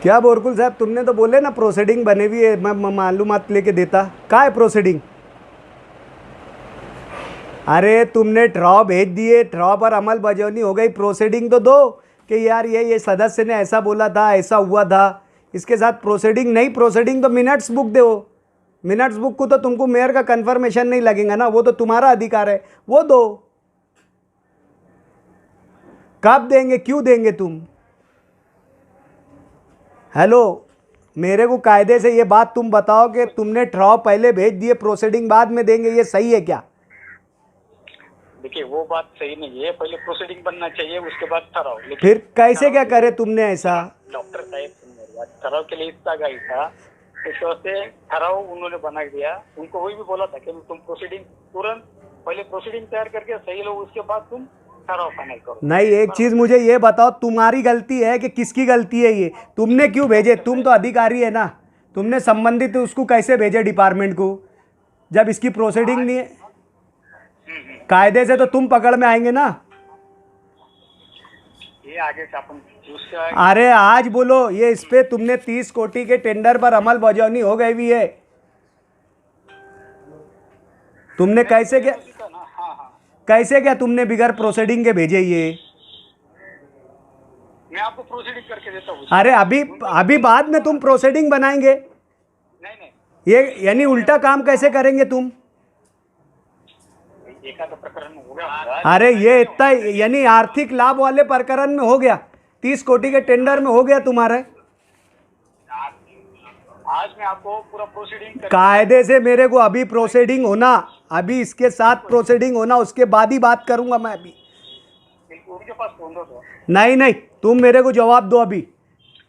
क्या बोरकुल साहब, तुमने तो बोले ना प्रोसीडिंग बने हुई है, मैं मालूमात लेके देता। कहाँ है प्रोसीडिंग? अरे तुमने ट्रॉ भेज दिए, ट्रॉ पर अमल बजौनी हो गई, प्रोसीडिंग तो दो कि यार ये सदस्य ने ऐसा बोला था, ऐसा हुआ था। इसके साथ प्रोसीडिंग नहीं, प्रोसीडिंग तो मिनट्स बुक दो। मिनट्स बुक को तो तुमको मेयर का कंफर्मेशन नहीं लगेगा ना, वो तो तुम्हारा अधिकार है, वो दो। कब देंगे, क्यों देंगे तुम? हेलो, मेरे को कायदे से ये बात तुम बताओ कि तुमने ट्रॉ पहले भेज दिए, प्रोसीडिंग बाद में देंगे, ये सही है क्या? देखिए वो बात सही नहीं है, पहले प्रोसीडिंग बनना चाहिए उसके बाद ठहराव। फिर कैसे क्या करे तुमने ऐसा? डॉक्टर साहब सुन मेरी बात, ठहराव के लिए इतना गई था, इस वजह से ठहराव उन्होंने बना दिया। उनको वही भी बोला था कि तुम प्रोसीडिंग तुरंत पहले प्रोसीडिंग तैयार करके सही लो, उसके बाद तुम ठहराव फाइनल करो। नहीं, एक चीज मुझे ये बताओ, तुम्हारी गलती है कि किसकी गलती है? ये तुमने क्यों भेजे? तुम तो अधिकारी है ना, तुमने संबंधित उसको कैसे भेजे डिपार्टमेंट को, जब इसकी प्रोसीडिंग नहीं है? कायदे से तो तुम पकड़ में आएंगे ना। ये आगे से अपन अरे आज बोलो, ये इस पे तुमने 30 कोटी के टेंडर पर अमल बजौनी हो गई हुई है, तुमने कैसे क्या? कैसे क्या तुमने बिगर प्रोसीडिंग के भेजे ये? मैं आपको प्रोसीडिंग करके देता हूँ। अरे अभी बाद में तुम प्रोसीडिंग बनाएंगे? नहीं ये यानी उल्टा काम कैसे करेंगे तुम? देखा तो प्रकरण हो गया। अरे ये इतना यानी आर्थिक लाभ वाले प्रकरण में हो गया, 30 कोटी के टेंडर में हो गया तुम्हारे। आज मैं आपको पूरा प्रोसीडिंग कायदे से मेरे को अभी प्रोसीडिंग होना, अभी इसके साथ प्रोसीडिंग होना, उसके बाद ही बात करूंगा मैं। अभी उनके पास फोन दो तो। नहीं, तुम मेरे को जवाब दो। अभी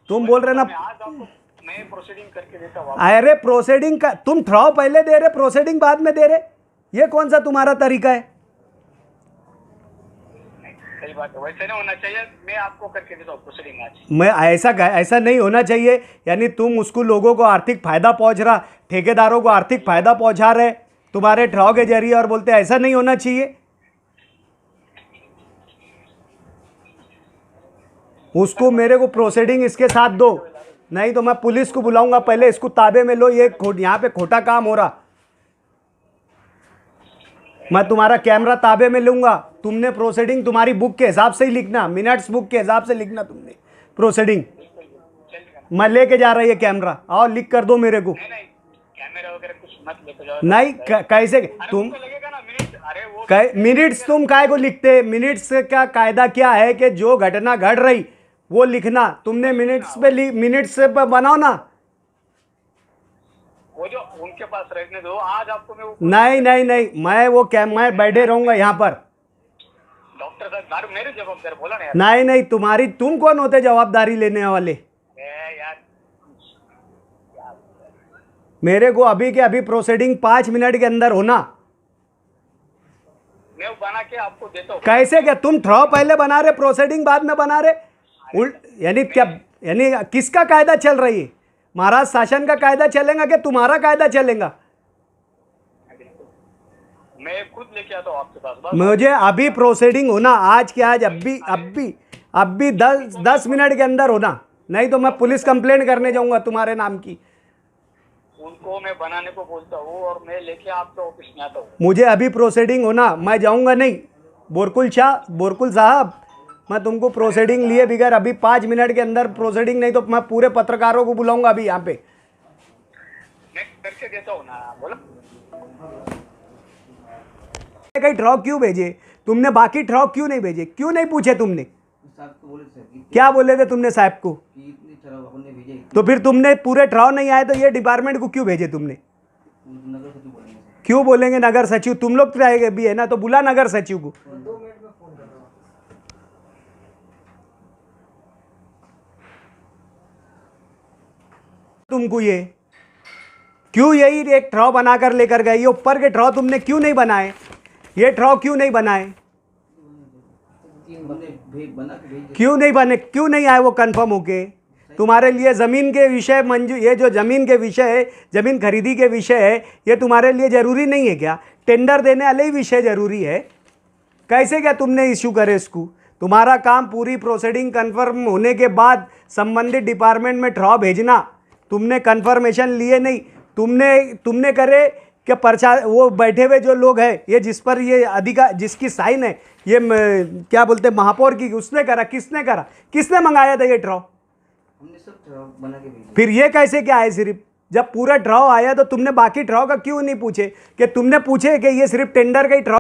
तुम बोल रहे ना आज आपको मैं प्रोसीडिंग करके देता हूँ। अरे प्रोसीडिंग का तुम थ्रो पहले दे रहे, प्रोसीडिंग बाद में दे रहे, ये कौन सा तुम्हारा तरीका है? सही बात है, वैसे नहीं होना चाहिए। मैं आपको करके देता हूँ प्रोसीडिंग आज। मैं ऐसा नहीं होना चाहिए, यानी तुम उसको लोगों को आर्थिक फायदा पहुंच रहा, ठेकेदारों को आर्थिक फायदा पहुंचा रहे तुम्हारे ट्रॉ के जरिए, और बोलते ऐसा नहीं होना चाहिए। उसको मेरे को प्रोसीडिंग इसके साथ दो, नहीं तो मैं पुलिस को बुलाऊंगा। पहले इसको ताबे में लो, ये यहाँ पे खोटा काम हो रहा। मैं तुम्हारा कैमरा ताबे में लूंगा। तुमने प्रोसीडिंग तुम्हारी बुक के हिसाब से ही लिखना, मिनट्स बुक के हिसाब से लिखना तुमने प्रोसीडिंग। मैं लेके जा रहा है ये कैमरा, आओ लिख कर दो मेरे को। नहीं कैमरा वगैरह कुछ मत लेके जाओ। नहीं कैसे तुम लगेगा ना मिनट। अरे वो मिनट्स तुम काय को लिखते? मिनट्स का कायदा क्या है कि जो घटना घट रही वो लिखना। तुमने मिनट्स पे मिनट्स पे बनाओ ना। वो जो उनके पास रहने दो, आज आपको मैं नहीं, मैं बैठे रहूंगा यहाँ पर। डॉक्टर साहब मेरे जवाबदार बोला ना यार। नहीं, तुम कौन होते जवाबदारी लेने वाले? यार मेरे को अभी के अभी प्रोसीडिंग 5 मिनट के अंदर होना। मैं बना के आपको देता हूँ। कैसे क्या तुम थ्रो पहले बना रहे, प्रोसीडिंग बाद में बना रहे? यानी क्या, यानी किसका कायदा चल रही है? महाराज शासन का कायदा चलेगा कि तुम्हारा कायदा चलेगा? मैं खुद लेके आता हूँ आपके पास। मुझे अभी प्रोसीडिंग होना, आज के आज, अभी 10 मिनट के अंदर होना, नहीं तो मैं पुलिस कंप्लेंट करने जाऊंगा तुम्हारे नाम की। उनको मैं बनाने को बोलता हूँ और मैं लेके आपके ऑफिस में आता हूँ। मुझे अभी प्रोसीडिंग होना, मैं जाऊंगा नहीं। बोरकुल साहब, मैं तुमको प्रोसीडिंग लिए बिगर अभी 5 मिनट के अंदर प्रोसीडिंग, नहीं तो मैं पूरे पत्रकारों को बुलाऊंगा अभी यहाँ पे। मैं करके देता हूँ ना, बोलो। कई ट्रॉ क्यों भेजे तुमने? बाकी ट्रॉ क्यों नहीं भेजे? क्यों नहीं पूछे तुमने? क्या बोले थे तुमने साहब को? तो फिर तुमने पूरे ट्रॉ नहीं आए तो ये डिपार्टमेंट को क्यों भेजे तुमने? क्यों बोलेंगे नगर सचिव? तुम लोग भी है ना, तो बुला नगर सचिव को। तुमको ये क्यों यही एक ट्रॉ बनाकर लेकर गए? ये ऊपर के ट्रॉ तुमने क्यों नहीं बनाए? ये ट्रॉ क्यों नहीं बनाए? क्यों नहीं बने? क्यों नहीं आए वो कंफर्म होके? तुम्हारे लिए ज़मीन के विषय ये जो ज़मीन के विषय है, ज़मीन खरीदी के विषय है, ये तुम्हारे लिए ज़रूरी नहीं है क्या? टेंडर देने वाले ही विषय ज़रूरी है। कैसे क्या तुमने इश्यू करे इसको? तुम्हारा काम पूरी प्रोसीडिंग कंफर्म होने के बाद संबंधित डिपार्टमेंट में ड्रॉ भेजना। तुमने कंफर्मेशन लिए नहीं, तुमने करे कि पर्चा वो बैठे हुए जो लोग हैं, ये जिस पर ये अधिकार जिसकी साइन है, ये क्या बोलते हैं महापौर की, उसने करा, किसने मंगाया था ये ड्रॉ? हमने सब ड्रॉ बना के भेजे। फिर ये कैसे क्या है? सिर्फ जब पूरा ड्रॉ आया तो तुमने बाकी ड्रॉ का क्यों नहीं पूछे कि तुमने पूछे कि ये सिर्फ टेंडर का ही ड्रॉ?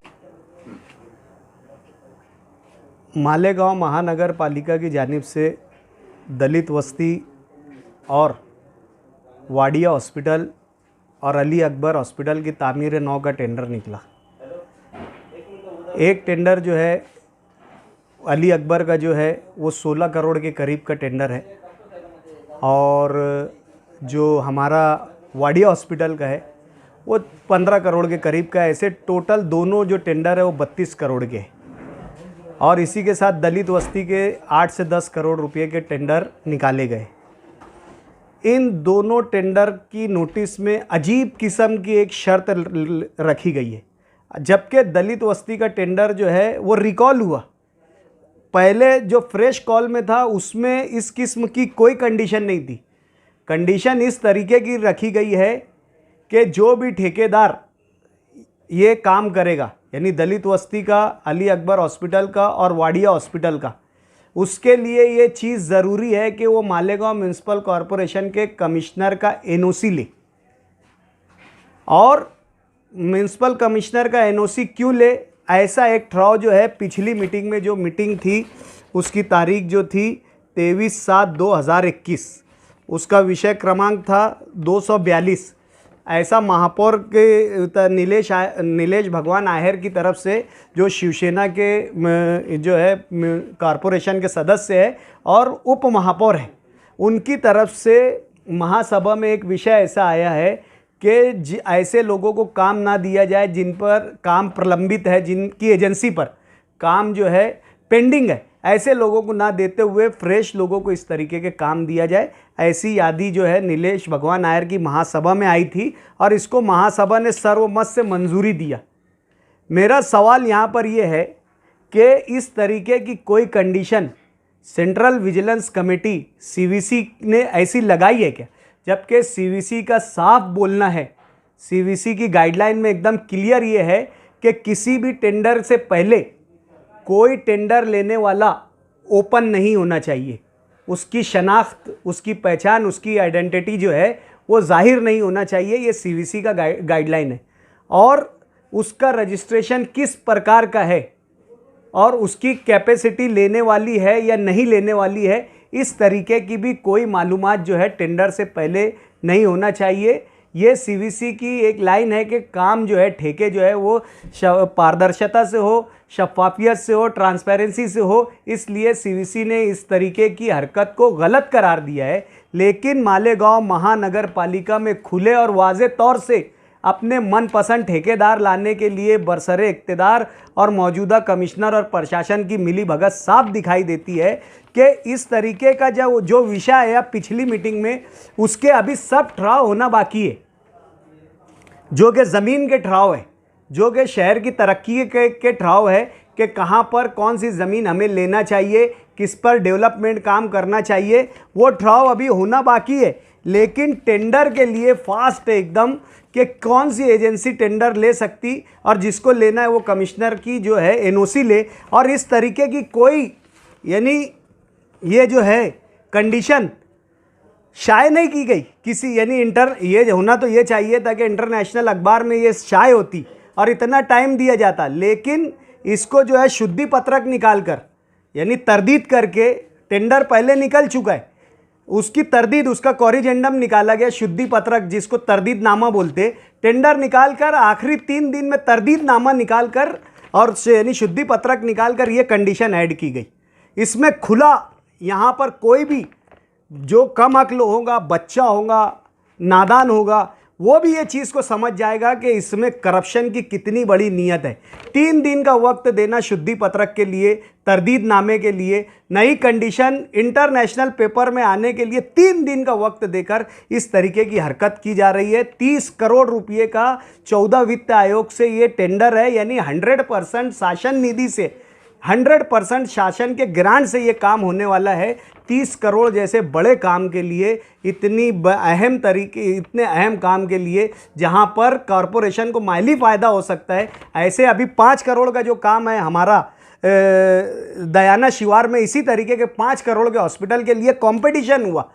मालेगांव महानगर पालिका की जानिब से दलित बस्ती और वाडिया हॉस्पिटल और अली अकबर हॉस्पिटल की तामीर नौ का टेंडर निकला। एक टेंडर जो है अली अकबर का जो है वो 16 करोड़ के करीब का टेंडर है, और जो हमारा वाडिया हॉस्पिटल का है वो 15 करोड़ के करीब का है। ऐसे टोटल दोनों जो टेंडर है वो 32 करोड़ के हैं। और इसी के साथ दलित बस्ती के 8 से 10 करोड़ रुपए के टेंडर निकाले गए। इन दोनों टेंडर की नोटिस में अजीब किस्म की एक शर्त रखी गई है, जबकि दलित बस्ती का टेंडर जो है वो रिकॉल हुआ। पहले जो फ्रेश कॉल में था उसमें इस किस्म की कोई कंडीशन नहीं थी। कंडीशन इस तरीके की रखी गई है कि जो भी ठेकेदार ये काम करेगा, यानी दलित बस्ती का, अली अकबर हॉस्पिटल का और वाडिया हॉस्पिटल का, उसके लिए ये चीज़ ज़रूरी है कि वो मालेगांव म्यूनसिपल कॉरपोरेशन के कमिश्नर का एनओसी ले। और म्यूनसिपल कमिश्नर का एनओसी क्यों ले? ऐसा एक ठहराव जो है पिछली मीटिंग में, जो मीटिंग थी उसकी तारीख जो थी 23/7/2021, उसका विषय क्रमांक था 242। ऐसा महापौर के नीलेश भगवान आहेर की तरफ से, जो शिवसेना के जो है कॉरपोरेशन के सदस्य है और उप महापौर हैं, उनकी तरफ से महासभा में एक विषय ऐसा आया है कि ऐसे लोगों को काम ना दिया जाए जिन पर काम प्रलंबित है, जिनकी एजेंसी पर काम जो है पेंडिंग है, ऐसे लोगों को ना देते हुए फ्रेश लोगों को इस तरीके के काम दिया जाए। ऐसी यादी जो है नीलेश भगवान नायर की महासभा में आई थी और इसको महासभा ने सर्वमत से मंजूरी दिया। मेरा सवाल यहाँ पर यह है कि इस तरीके की कोई condition central vigilance committee CVC ने ऐसी लगाई है क्या? जबकि सीवीसी का साफ बोलना है, सीवीसी की गाइडलाइन में एकदम क्लियर ये है कि किसी भी टेंडर से पहले कोई टेंडर लेने वाला ओपन नहीं होना चाहिए। उसकी शनाख्त, उसकी पहचान, उसकी आइडेंटिटी जो है वो जाहिर नहीं होना चाहिए। ये सीवीसी का गाइडलाइन है। और उसका रजिस्ट्रेशन किस प्रकार का है और उसकी कैपेसिटी लेने वाली है या नहीं लेने वाली है, इस तरीके की भी कोई मालूमात जो है टेंडर से पहले नहीं होना चाहिए। ये सीवीसी की एक लाइन है कि काम जो है, ठेके जो है वो पारदर्शिता से हो, शफाफियत से हो, ट्रांसपेरेंसी से हो। इसलिए सीवीसी ने इस तरीके की हरकत को गलत करार दिया है। लेकिन मालेगांव महानगर पालिका में खुले और वाज़े तौर से अपने मनपसंद ठेकेदार लाने के लिए बरसरे इक़्तिदार और मौजूदा कमिश्नर और प्रशासन की मिलीभगत साफ दिखाई देती है कि इस तरीके का जो विषय है पिछली मीटिंग में, उसके अभी सब ठहराव होना बाकी है, जो कि ज़मीन के ठहराव है, जो कि शहर की तरक्की के ठहराव है कि कहाँ पर कौन सी ज़मीन हमें लेना चाहिए, किस पर डेवलपमेंट काम करना चाहिए, वो ठहराव अभी होना बाकी है। लेकिन टेंडर के लिए फास्ट है एकदम कि कौन सी एजेंसी टेंडर ले सकती और जिसको लेना है वो कमिश्नर की जो है एनओसी ले। और इस तरीके की कोई, यानी ये जो है कंडीशन शाये नहीं की गई किसी, यानी ये होना तो ये चाहिए था कि इंटरनेशनल अखबार में ये शाये होती और इतना टाइम दिया जाता। लेकिन इसको जो है शुद्धि पत्रक निकाल कर, यानी तरदीद करके, टेंडर पहले निकल चुका है, उसकी तरदीद, उसका कॉरिजेंडम निकाला गया, शुद्धि पत्रक जिसको तरदीदनामा बोलते, टेंडर निकाल कर आखिरी 3 दिन में तरदीदनामा निकाल कर और यानी शुद्धि पत्रक निकाल कर ये कंडीशन ऐड की गई। इसमें खुला, यहाँ पर कोई भी जो कम अक्ल होगा, बच्चा होगा, नादान होगा, वो भी ये चीज़ को समझ जाएगा कि इसमें करप्शन की कितनी बड़ी नीयत है। 3 दिन का वक्त देना शुद्धि पत्रक के लिए, तरदीदनामे के लिए, नई कंडीशन इंटरनेशनल पेपर में आने के लिए 3 दिन का वक्त देकर इस तरीके की हरकत की जा रही है। 30 करोड़ रुपये का 14 वित्त आयोग से ये टेंडर है, यानी 100% शासन निधि से 100% शासन के ग्रांट से ये काम होने वाला है। 30 करोड़ जैसे बड़े काम के लिए, इतने अहम काम के लिए जहां पर कॉरपोरेशन को माली फ़ायदा हो सकता है, ऐसे अभी 5 करोड़ का जो काम है हमारा दयाना शिवार में, इसी तरीके के 5 करोड़ के हॉस्पिटल के लिए कंपटीशन हुआ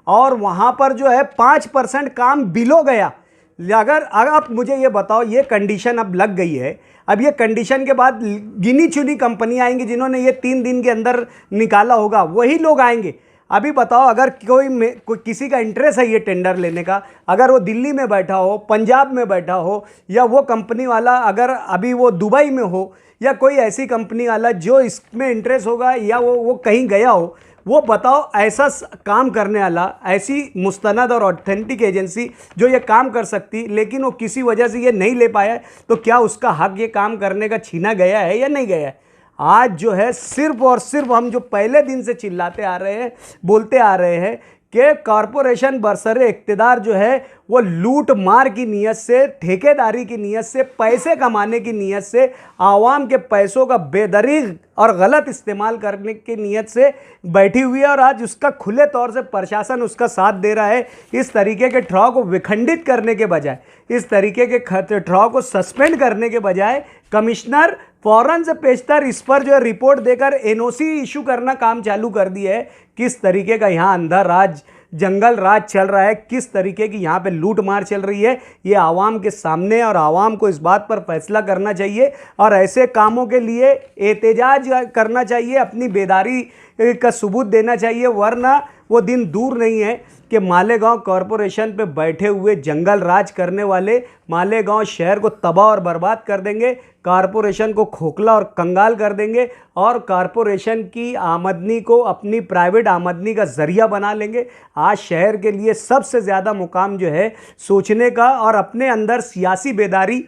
और वहां पर जो है 5% काम बिलो गया। अगर आप मुझे ये बताओ, ये कंडीशन अब लग गई है, अब ये कंडीशन के बाद गिनी चुनी कंपनियां आएंगी जिन्होंने ये 3 दिन के अंदर निकाला होगा, वही लोग आएंगे। अभी बताओ, अगर कोई किसी का इंटरेस्ट है ये टेंडर लेने का, अगर वो दिल्ली में बैठा हो, पंजाब में बैठा हो, या वो कंपनी वाला अगर अभी वो दुबई में हो, या कोई ऐसी कंपनी वाला जो इसमें इंटरेस्ट होगा, या वो कहीं गया हो, वो बताओ ऐसा काम करने वाला, ऐसी मुस्तनद और ऑथेंटिक एजेंसी जो ये काम कर सकती, लेकिन वो किसी वजह से ये नहीं ले पाया है, तो क्या उसका हक ये काम करने का छीना गया है या नहीं गया है? आज जो है सिर्फ और सिर्फ हम जो पहले दिन से चिल्लाते आ रहे हैं, बोलते आ रहे हैं कि कॉरपोरेशन बरसरे इक़्तिदार जो है वो लूट मार की नीयत से, ठेकेदारी की नीयत से, पैसे कमाने की नीयत से, आवाम के पैसों का बेदरीग और गलत इस्तेमाल करने की नीयत से बैठी हुई है और आज उसका खुले तौर से प्रशासन उसका साथ दे रहा है। इस तरीके के ठहराव को विखंडित करने के बजाय, इस तरीके के ठहराव को सस्पेंड करने के बजाय कमिश्नर फौरन से पेशतर इस पर जो है रिपोर्ट देकर एनओसी इशू करना काम चालू कर दिया है। किस तरीके का यहाँ अंधा राज, जंगल राज चल रहा है, किस तरीके की यहाँ पे लूट मार चल रही है, ये आवाम के सामने, और आवाम को इस बात पर फैसला करना चाहिए और ऐसे कामों के लिए एहतजाज करना चाहिए, अपनी बेदारी का सबूत देना चाहिए। वरना वो दिन दूर नहीं है कि मालेगांव कॉरपोरेशन पे बैठे हुए जंगल राज करने वाले मालेगांव शहर को तबाह और बर्बाद कर देंगे, कॉरपोरेशन को खोखला और कंगाल कर देंगे और कॉरपोरेशन की आमदनी को अपनी प्राइवेट आमदनी का ज़रिया बना लेंगे। आज शहर के लिए सबसे ज़्यादा मुकाम जो है सोचने का और अपने अंदर सियासी बेदारी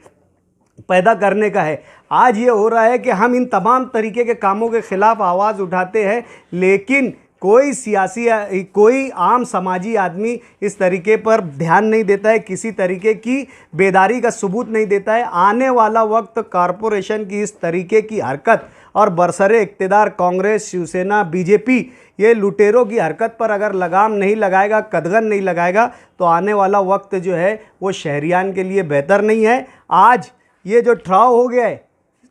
पैदा करने का है। आज ये हो रहा है कि हम इन तमाम तरीके के कामों के ख़िलाफ़ आवाज़ उठाते हैं, लेकिन कोई आम समाजी आदमी इस तरीके पर ध्यान नहीं देता है, किसी तरीके की बेदारी का सबूत नहीं देता है। आने वाला वक्त कॉरपोरेशन की इस तरीके की हरकत और बरसरे इक़्तिदार कांग्रेस, शिवसेना, बीजेपी, ये लुटेरों की हरकत पर अगर लगाम नहीं लगाएगा, कदगन नहीं लगाएगा, तो आने वाला वक्त जो है वो शहरियान के लिए बेहतर नहीं है। आज ये जो ठहराव हो गया है,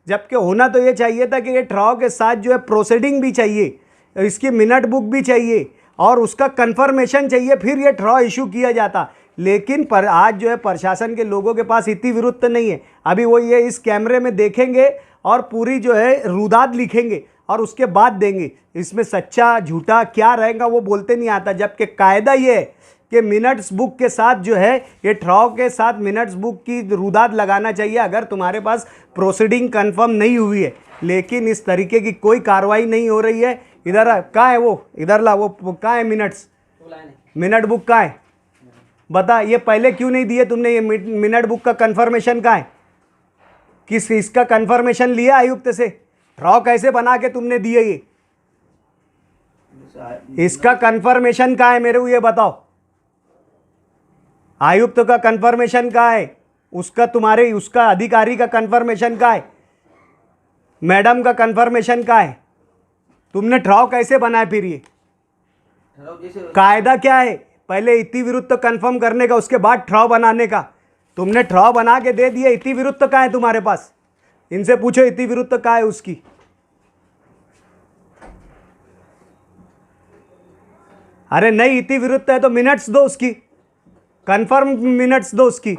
जबकि होना तो ये चाहिए था कि ये ठहराव के साथ जो है प्रोसीडिंग भी चाहिए, इसकी मिनट बुक भी चाहिए और उसका कंफर्मेशन चाहिए, फिर ये ठहराव इशू किया जाता। लेकिन पर आज जो है प्रशासन के लोगों के पास इतनी विरुद्ध नहीं है। अभी वो ये इस कैमरे में देखेंगे और पूरी जो है रुदाद लिखेंगे और उसके बाद देंगे। इसमें सच्चा झूठा क्या रहेगा वो बोलते नहीं आता, जबकि कायदा ये है कि मिनट्स बुक के साथ जो है ये ठहराव के साथ मिनट्स बुक की रुदाद लगाना चाहिए अगर तुम्हारे पास प्रोसीडिंग कंफर्म नहीं हुई है। लेकिन इस तरीके की कोई कार्रवाई नहीं हो रही है। इधर कहाँ है वो, इधर ला, वो कहाँ है मिनट बुक कहाँ है बता। ये पहले क्यों नहीं दिए तुमने? ये मिनट बुक का कंफर्मेशन कहाँ है? किस इसका कंफर्मेशन लिया आयुक्त से? ठहराव कैसे बना के तुमने दिए? ये इसका कंफर्मेशन कहाँ है मेरे को ये बताओ। आयुक्त का कंफर्मेशन कहाँ है? उसका अधिकारी का कंफर्मेशन कहाँ है? मैडम का कंफर्मेशन कहाँ है? तुमने ठहराव कैसे बनाया? फिर ये कायदा क्या है? पहले इति विरुद्ध तो कंफर्म करने का, उसके बाद ठहराव बनाने का। तुमने ठहराव बना के दे दिया, इति विरुद्ध तो कहाँ है तुम्हारे पास? इनसे पूछो इति विरुद्ध तो कहाँ है उसकी। अरे नहीं इति विरुद्ध है तो मिनट्स दो उसकी, कंफर्म मिनट्स दो उसकी,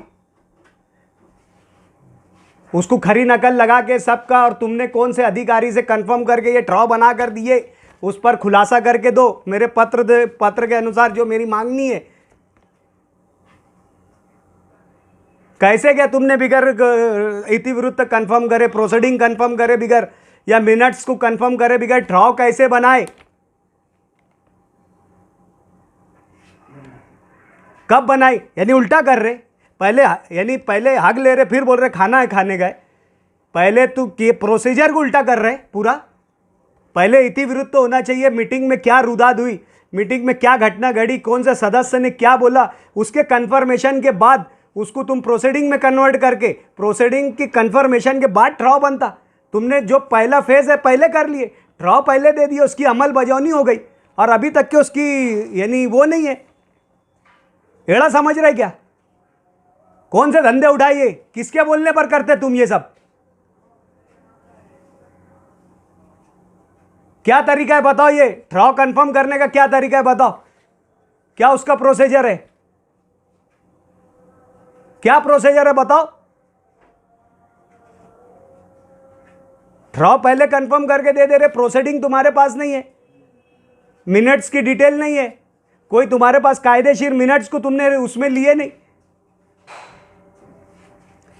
उसको खरी नकल लगा के सबका, और तुमने कौन से अधिकारी से कंफर्म करके ये ठहराव बना कर दिए उस पर खुलासा करके दो मेरे पत्र के अनुसार जो मेरी मांगनी है। कैसे क्या तुमने बिगर इति विरुद्ध कंफर्म करे, प्रोसीडिंग कंफर्म करे बिगर, या मिनट्स को कंफर्म करे बिगर ठहराव कैसे बनाए? कब बनाई? यानी उल्टा कर रहे, पहले हक ले रहे फिर बोल रहे खाना है खाने गए। पहले तू प्रोसीजर को उल्टा कर रहे पूरा। पहले इति विरुद्ध तो होना चाहिए, मीटिंग में क्या रुदाद हुई, मीटिंग में क्या घटना घटी, कौन सा सदस्य ने क्या बोला, उसके कंफर्मेशन के बाद उसको तुम प्रोसीडिंग में कन्वर्ट करके, प्रोसीडिंग की कंफर्मेशन के बाद ठहराव बनता। तुमने जो पहला फेज है पहले कर लिए, ड्रॉ पहले दे दिए, उसकी अमल बजावनी हो गई और अभी तक के उसकी यानी वो नहीं है। एड़ा समझ रहे क्या? कौन से धंधे उठाइए, किसके बोलने पर करते तुम ये सब? क्या तरीका है बताओ? ये ड्रॉ कंफर्म करने का क्या तरीका है बताओ? क्या उसका प्रोसीजर है? क्या प्रोसीजर है बताओ? ड्रॉ पहले कंफर्म करके दे दे रहे, प्रोसीडिंग तुम्हारे पास नहीं है, मिनट्स की डिटेल नहीं है, कोई तुम्हारे पास कायदेशीर मिनट्स को तुमने उसमें लिए नहीं।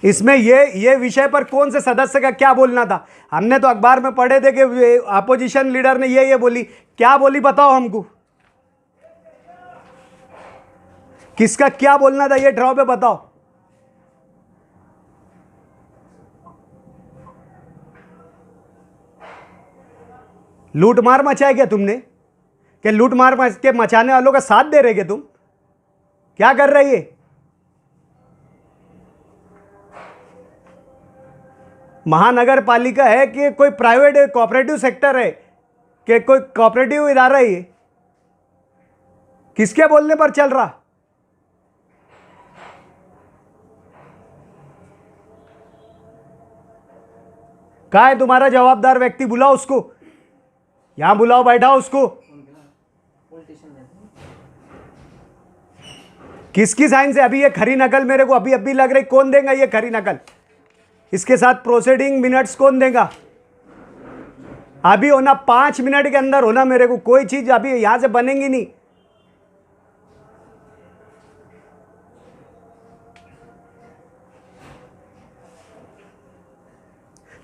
इसमें ये विषय पर कौन से सदस्य का क्या बोलना था? हमने तो अखबार में पढ़े थे कि अपोजिशन लीडर ने ये बोली, क्या बोली बताओ हमको? किसका क्या बोलना था ये ड्रॉ पे बताओ? लूटमार मचाए क्या तुमने? कि लूटमार के मचाने वालों का साथ दे रहे क्या तुम? क्या कर रही है? महानगर पालिका है कि कोई प्राइवेट कोऑपरेटिव सेक्टर है कि कोई कोऑपरेटिव इदारा है? ये किसके बोलने पर चल रहा? कहाँ है तुम्हारा जवाबदार व्यक्ति? बुलाओ उसको, यहां बुलाओ, बैठाओ उसको। किसकी साइन से? अभी ये खरी नकल मेरे को अभी लग रही, कौन देगा ये खरी नकल? इसके साथ प्रोसीडिंग मिनट्स कौन देगा? अभी होना 5 मिनट के अंदर होना मेरे को, कोई चीज अभी यहां से बनेगी नहीं।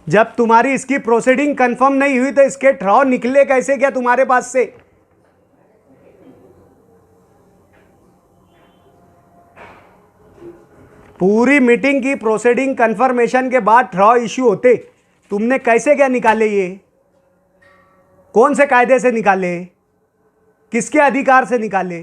जब तुम्हारी इसकी प्रोसीडिंग कंफर्म नहीं हुई तो इसके ड्रॉ निकले कैसे क्या तुम्हारे पास से? पूरी मीटिंग की प्रोसीडिंग कंफर्मेशन के बाद ड्रॉ इश्यू होते, तुमने कैसे क्या निकाले? ये कौन से कायदे से निकाले? किसके अधिकार से निकाले?